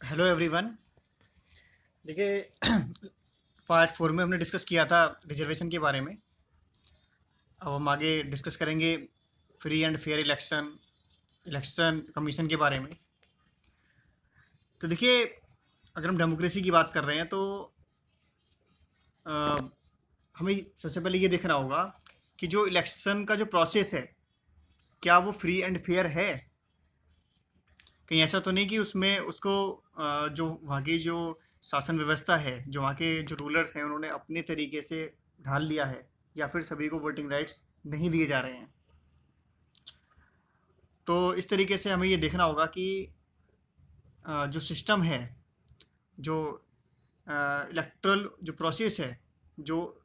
Hello everyone. देखिए part 4 में हमने डिस्कस किया था रिजर्वेशन के बारे में। अब हम आगे डिस्कस करेंगे free and fair election election commission के बारे में। तो देखिए, अगर हम डेमोक्रेसी की बात कर रहे हैं तो अ, हमें सबसे पहले ये देखना होगा कि जो इलेक्शन का जो प्रोसेस है, क्या वो फ्री एंड फेयर है। कहीं ऐसा तो नहीं कि उसमें उसको जो वहाँ की जो शासन व्यवस्था है, जो वहाँ के जो रूलर्स हैं, उन्होंने अपने तरीके से ढाल लिया है, या फिर सभी को वोटिंग राइट्स नहीं दिए जा रहे हैं। तो इस तरीके से हमें ये देखना होगा कि जो सिस्टम है, जो इलेक्ट्रल जो प्रोसेस है, जो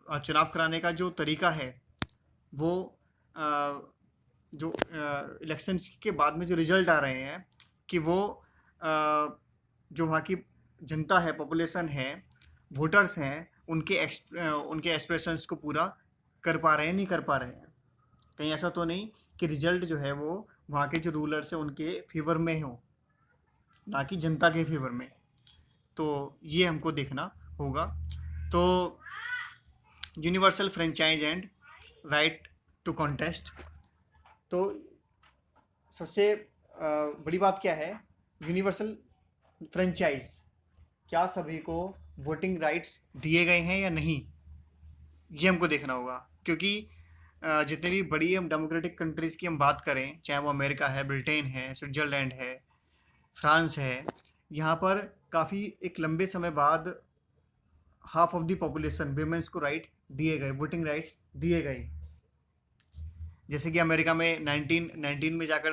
चुनाव कराने का जो तरीका है, वो अ, जो इलेक्शंस के बाद में जो रिजल्ट आ रहे हैं, कि वो जो वहाँ की जनता है, पॉपुलेशन है, वोटर्स हैं, उनके एक्सप्रेशंस को पूरा कर पा रहे हैं, नहीं कर पा रहे हैं। कहीं ऐसा तो नहीं कि रिजल्ट जो है वो वहाँ के जो रूलर्स हैं उनके फेवर में हो, ना कि जनता के फेवर में। तो ये हमको देखना होगा। तो universal franchise and right to contest. तो सबसे बड़ी बात क्या है, यूनिवर्सल फ्रेंचाइज, क्या सभी को वोटिंग राइट्स दिए गए हैं या नहीं, ये हमको देखना होगा। क्योंकि जितने भी बड़ी हम डेमोक्रेटिक कंट्रीज़ की हम बात करें, चाहे वो अमेरिका है, ब्रिटेन है, स्विट्ज़रलैंड है, फ्रांस है, यहाँ पर काफ़ी एक लंबे समय बाद half of the population women's को राइट दिए गए, वोटिंग राइट्स दिए गए। जैसे कि अमेरिका में 1919 में जाकर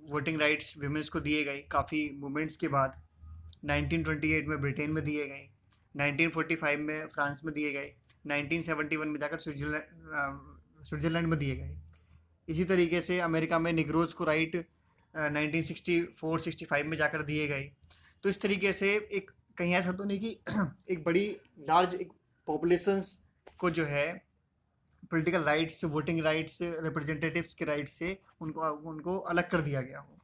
वोटिंग राइट्स विमेंस को दिए गए, काफ़ी मूवमेंट्स के बाद। 1928 में ब्रिटेन में दिए गए, 1945 में फ्रांस में दिए गए, 1971 में जाकर स्विट्ज़रलैंड में दिए गए। इसी तरीके से अमेरिका में निग्रोज को राइट 1964-65 में जाकर दिए गए। तो इस तरीके से एक, कहीं ऐसा तो नहीं कि एक बड़ी लार्ज एक पॉपुलेशंस को जो है पॉलिटिकल राइट्स से, वोटिंग राइट्स से, रिप्रेजेंटेटिव्स के राइट्स से उनको उनको अलग कर दिया गया हो।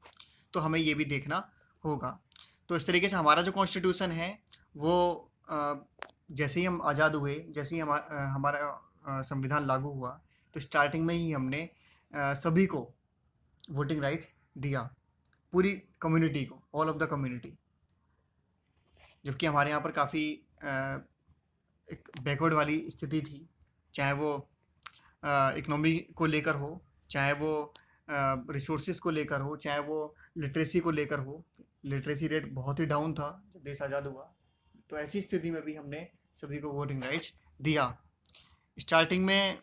तो हमें ये भी देखना होगा। तो इस तरीके से हमारा जो कॉन्स्टिट्यूशन है वो जैसे ही हम आज़ाद हुए, जैसे ही हमारा संविधान लागू हुआ, तो स्टार्टिंग में ही हमने सभी को वोटिंग राइट्स दिया, पूरी कम्युनिटी को, ऑल ऑफ द कम्युनिटी। जबकि हमारे यहाँ पर काफ़ी एक बैकवर्ड वाली स्थिति थी, चाहे वो इकनॉमी को लेकर हो, चाहे वो रिसोर्सेज को लेकर हो, चाहे वो लिटरेसी को लेकर हो। लिटरेसी रेट बहुत ही डाउन था जब देश आज़ाद हुआ। तो ऐसी स्थिति में भी हमने सभी को वोटिंग राइट्स दिया। स्टार्टिंग में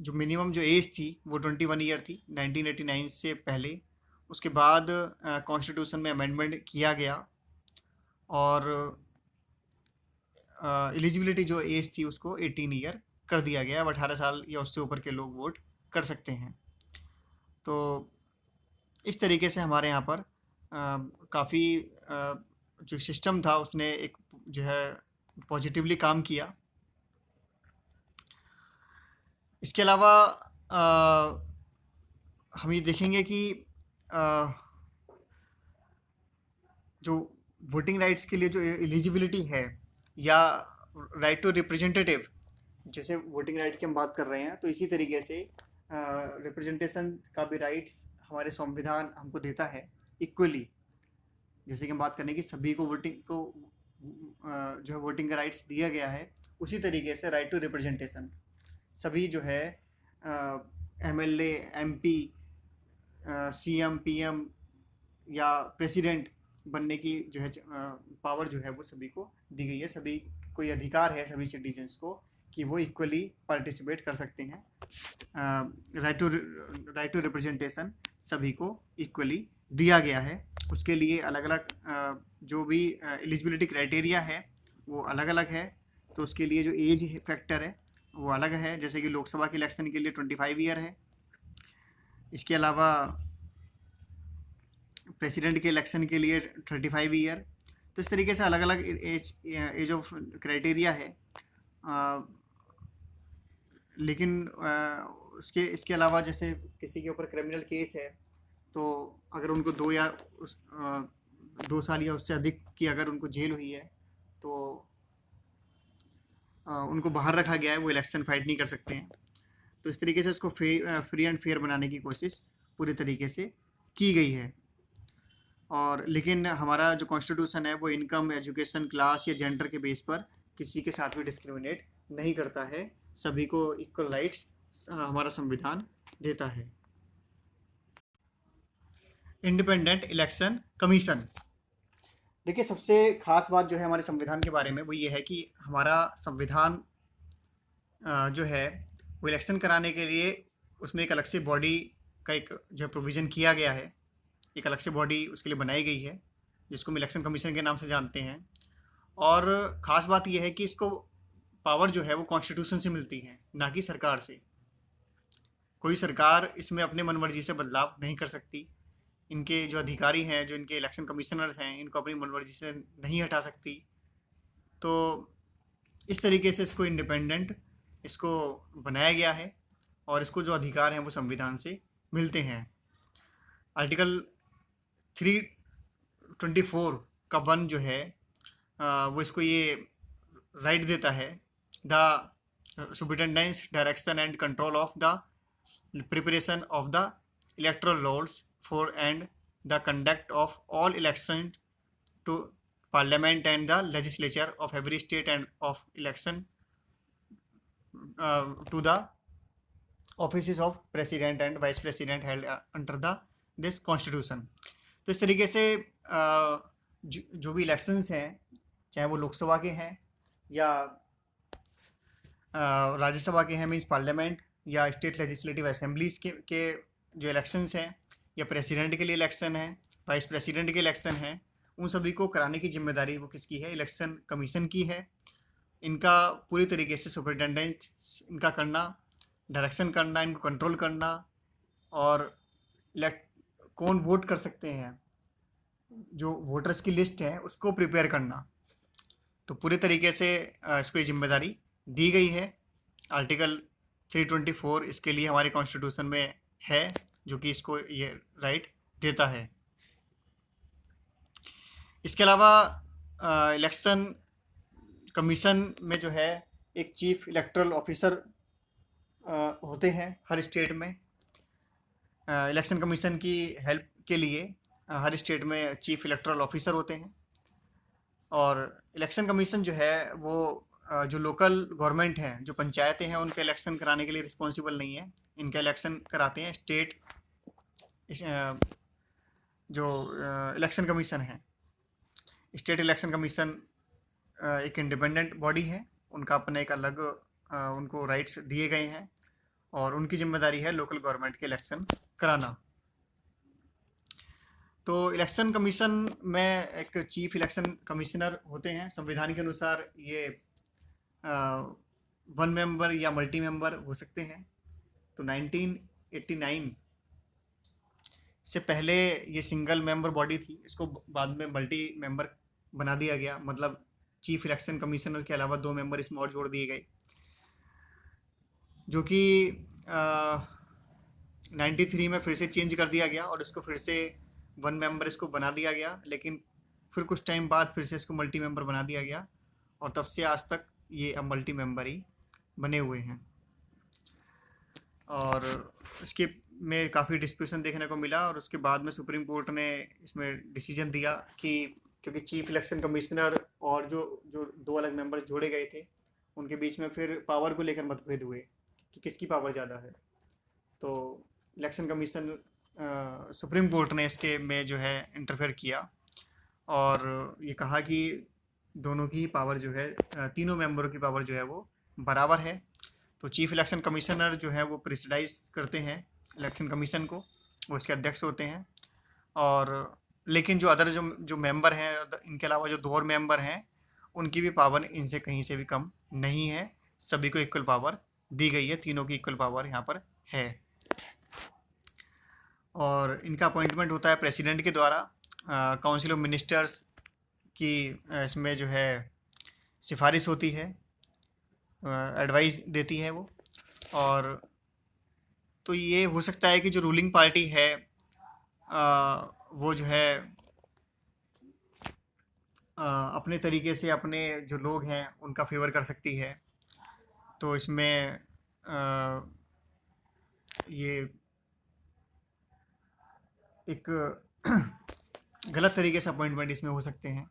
जो मिनिमम जो एज थी वो 21 ईयर थी 1989 से पहले। उसके बाद कॉन्स्टिट्यूशन में अमेंडमेंट किया गया और एलिजिबिलिटी जो एज थी उसको 18 ईयर कर दिया गया। अब 18 साल या उससे ऊपर के लोग वोट कर सकते हैं। तो इस तरीके से हमारे यहाँ पर काफ़ी जो सिस्टम था उसने एक जो है पॉजिटिवली काम किया। इसके अलावा हम ये देखेंगे कि अ, जो वोटिंग राइट्स के लिए जो एलिजिबिलिटी है, या राइट टू रिप्रेजेंटेटिव, जैसे वोटिंग राइट की हम बात कर रहे हैं, तो इसी तरीके से रिप्रेजेंटेशन का भी राइट्स हमारे संविधान हमको देता है इक्वली। जैसे कि हम बात करें कि सभी को वोटिंग को जो है वोटिंग का राइट्स दिया गया है, उसी तरीके से राइट टू रिप्रेजेंटेशन सभी जो है एमएलए, एमपी, सीएम, पीएम या प्रेसिडेंट बनने की जो है पावर जो है वो सभी को दी गई है। सभी को ये अधिकार है, सभी सिटीजन्स को, कि वो इक्वली पार्टिसिपेट कर सकते हैं। राइट टू रिप्रेजेंटेशन सभी को इक्वली दिया गया है। उसके लिए अलग अलग जो भी एलिजिबिलिटी क्राइटेरिया है वो अलग अलग है। तो उसके लिए जो एज फैक्टर है वो अलग है। जैसे कि लोकसभा के इलेक्शन के लिए 25 ईयर है। इसके अलावा प्रेसिडेंट के इलेक्शन के लिए 35 ईयर। तो इस तरीके से अलग अलग एज ऑफ क्राइटेरिया है। लेकिन उसके इसके अलावा जैसे किसी के ऊपर क्रिमिनल केस है, तो अगर उनको 2 साल या उससे अधिक की अगर उनको जेल हुई है, तो उनको बाहर रखा गया है, वो इलेक्शन फाइट नहीं कर सकते हैं। तो इस तरीके से उसको फ्री एंड फेयर बनाने की कोशिश पूरे तरीके से की गई है। और लेकिन हमारा जो कॉन्स्टिट्यूशन है वो इनकम, एजुकेशन, क्लास या जेंडर के बेस पर किसी के साथ भी डिस्क्रिमिनेट नहीं करता है। सभी को इक्वल राइट्स हमारा संविधान देता है। Independent election commission. देखिए, सबसे खास बात जो है हमारे संविधान के बारे में वो ये है कि हमारा संविधान जो है वो इलेक्शन कराने के लिए उसमें एक अलग से बॉडी का एक जो प्रोविज़न किया गया है, एक अलग से बॉडी उसके लिए बनाई गई है, जिसको हम इलेक्शन कमीशन के नाम से जानते हैं। और ख़ास बात यह है कि इसको पावर जो है वो कॉन्स्टिट्यूशन से मिलती है, ना कि सरकार से। कोई सरकार इसमें अपने मनमर्जी से बदलाव नहीं कर सकती। इनके जो अधिकारी हैं, जो इनके इलेक्शन कमिश्नर्स हैं, इनको अपनी मनमर्जी से नहीं हटा सकती। तो इस तरीके से इसको इंडिपेंडेंट इसको बनाया गया है, और इसको जो अधिकार हैं वो संविधान से मिलते हैं। आर्टिकल 324 का 1 जो है वो इसको ये राइट देता है, the superintendence, direction and control of the preparation of the electoral rolls for and the conduct of all elections to parliament and the legislature of every state and of election to the offices of president and vice president held under the this constitution। तो इस तरीके से जो भी elections हैं, चाहे वो लोकसभा के हैं या राज्यसभा के हैं, मीन्स पार्लियामेंट, या स्टेट लेजिस्लेटिव असेंबलीज के जो इलेक्शंस हैं, या प्रेसिडेंट के लिए इलेक्शन है, वाइस प्रेसिडेंट के इलेक्शन हैं, उन सभी को कराने की जिम्मेदारी वो किसकी है? इलेक्शन कमीशन की है। इनका पूरी तरीके से सुपरिटेंडेंट इनका करना, डायरेक्शन करना, इनको कंट्रोल करना, और कौन वोट कर सकते हैं, जो वोटर्स की लिस्ट है उसको प्रिपेयर करना। तो पूरे तरीके से इसको ये जिम्मेदारी दी गई है। आर्टिकल 324 इसके लिए हमारे कॉन्स्टिट्यूशन में है, जो कि इसको ये राइट देता है। इसके अलावा इलेक्शन कमीशन में जो है एक चीफ इलेक्टरल ऑफिसर होते हैं हर स्टेट में। इलेक्शन कमीशन की हेल्प के लिए हर स्टेट में चीफ इलेक्टरल ऑफिसर होते हैं। और इलेक्शन कमीशन जो है वो जो लोकल गवर्नमेंट हैं, जो पंचायतें हैं, उनके इलेक्शन कराने के लिए रिस्पॉन्सिबल नहीं है। इनका इलेक्शन कराते हैं स्टेट जो इलेक्शन कमीशन है। स्टेट इलेक्शन कमीशन एक इंडिपेंडेंट बॉडी है, उनका अपना एक अलग उनको राइट्स दिए गए हैं, और उनकी जिम्मेदारी है लोकल गवर्नमेंट के इलेक्शन कराना। तो इलेक्शन कमीशन में एक चीफ इलेक्शन कमिश्नर होते हैं। संविधान के अनुसार ये 1 मेंबर या मल्टी मेंबर हो सकते हैं। तो 1989 से पहले ये सिंगल मेंबर बॉडी थी, इसको बाद में मल्टी मेंबर बना दिया गया। मतलब चीफ इलेक्शन कमिश्नर के अलावा 2 मेंबर इसमें और जोड़ दिए गए, जो कि 93 में फिर से चेंज कर दिया गया, और इसको फिर से 1 मेंबर इसको बना दिया गया। लेकिन फिर कुछ टाइम बाद फिर से इसको मल्टी मेंबर बना दिया गया, और तब से आज तक ये अब मल्टी मेंबर ही बने हुए हैं। और इसके में काफ़ी डिस्प्यूशन देखने को मिला, और उसके बाद में सुप्रीम कोर्ट ने इसमें डिसीजन दिया कि क्योंकि चीफ इलेक्शन कमिश्नर और जो 2 अलग मेंबर जोड़े गए थे, उनके बीच में फिर पावर को लेकर मतभेद हुए कि किसकी पावर ज़्यादा है। तो इलेक्शन कमीशन सुप्रीम कोर्ट ने इसके में जो है इंटरफेयर किया, और ये कहा कि दोनों की पावर जो है, तीनों मेंबरों की पावर जो है वो बराबर है। तो चीफ इलेक्शन कमिश्नर जो है वो प्रेसिडाइज करते हैं इलेक्शन कमीशन को, वो इसके अध्यक्ष होते हैं। और लेकिन जो अदर जो मेंबर हैं, इनके अलावा जो 2 और मेंबर हैं, उनकी भी पावर इनसे कहीं से भी कम नहीं है। सभी को इक्वल पावर दी गई है, तीनों की इक्वल पावर यहाँ पर है। और इनका अपॉइंटमेंट होता है प्रेसिडेंट के द्वारा। काउंसिल ऑफ मिनिस्टर्स की इसमें जो है सिफारिश होती है, एडवाइस देती है वो। और तो ये हो सकता है कि जो रूलिंग पार्टी है वो जो है अपने तरीके से अपने जो लोग हैं उनका फेवर कर सकती है। तो इसमें ये एक गलत तरीके से अपॉइंटमेंट इसमें हो सकते हैं।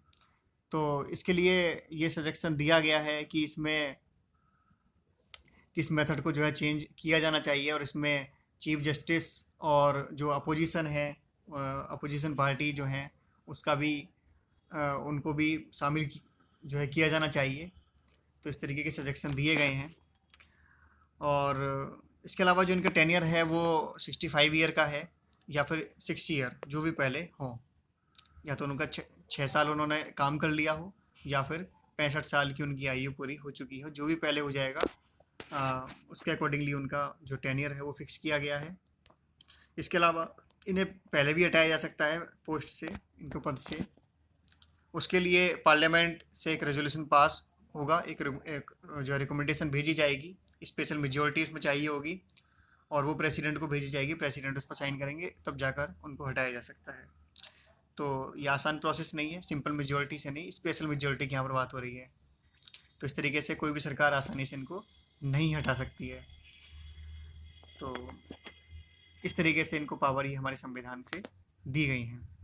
तो इसके लिए ये सजेशन दिया गया है कि इसमें किस मेथड को जो है चेंज किया जाना चाहिए, और इसमें चीफ जस्टिस और जो अपोजिशन है, अपोजिशन पार्टी जो हैं उसका भी उनको भी शामिल जो है किया जाना चाहिए। तो इस तरीके के सजेशन दिए गए हैं। और इसके अलावा जो इनका टेन्योर है वो 65 ईयर का है, या फिर 6 ईयर, जो भी पहले हो, या तो उनका 6 साल उन्होंने काम कर लिया हो, या फिर 65 साल की उनकी आयु पूरी हो चुकी हो। जो भी पहले हो जाएगा उसके अकॉर्डिंगली उनका जो टेन्योर है वो फिक्स किया गया है। इसके अलावा इन्हें पहले भी हटाया जा सकता है पोस्ट से, इनको पद से। उसके लिए पार्लियामेंट से एक रेजोल्यूशन पास होगा, एक जो रिकमेंडेशन भेजी जाएगी, स्पेशल मेजोरिटी उसमें चाहिए होगी, और वो प्रेसिडेंट को भेजी जाएगी, प्रेसिडेंट उस पर साइन करेंगे, तब जाकर उनको हटाया जा सकता है। तो ये आसान प्रोसेस नहीं है, सिंपल मेजोरिटी से नहीं, स्पेशल मेजोरिटी की यहाँ पर बात हो रही है। तो इस तरीके से कोई भी सरकार आसानी से इनको नहीं हटा सकती है। तो इस तरीके से इनको पावर ये हमारे संविधान से दी गई हैं।